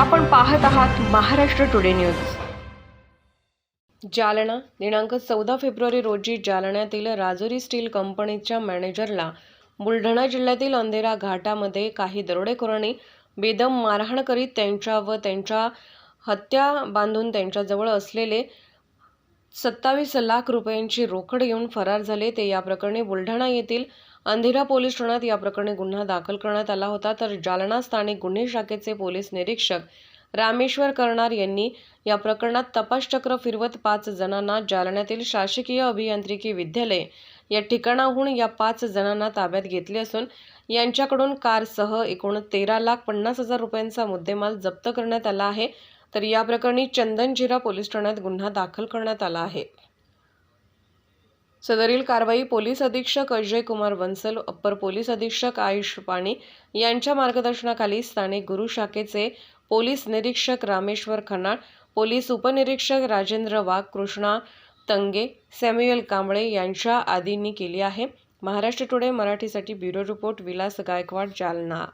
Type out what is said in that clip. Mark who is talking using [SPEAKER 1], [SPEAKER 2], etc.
[SPEAKER 1] आपण पाहत आहात महाराष्ट्र टुडे न्यूज। जालना दिनांक 14 फेब्रुवारी रोजी जालन्यातील राजुरी स्टील कंपनीच्या मॅनेजरला बुलढाणा जिल्ह्यातील अंधेरा घाटामध्ये काही दरोडेखोरांनी बेदम मारहाण करीत त्यांच्या हत्या बांधून त्यांच्याजवळ असलेले 27 लाख रुपयांची रोकड घेऊन फरार झाले। ते या प्रकरणी बुलढाणा येथील अंधेरा पोलीस ठाण्यात या प्रकरणी गुन्हा दाखल करण्यात आला होता। तर जालना स्थानिक गुन्हे शाखेचे पोलीस निरीक्षक रामेश्वर करणार यांनी या प्रकरणात तपासचक्र फिरवत 5 जणांना जालन्यातील शासकीय अभियांत्रिकी विद्यालय या ठिकाणाहून या 5 जणांना ताब्यात घेतले असून यांच्याकडून कारसह एकूण 13,50,000 रुपयांचा मुद्देमाल जप्त करण्यात आला आहे। तर या प्रकरणी चंदनजिरा पोलीस ठाण्यात गुन्हा दाखल करण्यात आला आहे। सदरील कारवाई पोलीस अधीक्षक अजय कुमार बंसल, अप्पर पोलीस अधीक्षक आयुष पाणी यांच्या मार्गदर्शनाखाली स्थानिक गुरु शाखेचे पोलीस निरीक्षक रामेश्वर खनाळ, पोलीस उपनिरीक्षक राजेंद्र वाघ, कृष्णा तंगे, सॅम्युएल कांबळे यांच्या आदींनी केली आहे। महाराष्ट्र टुडे मराठीसाठी ब्युरो रिपोर्ट विलास गायकवाड, जालना।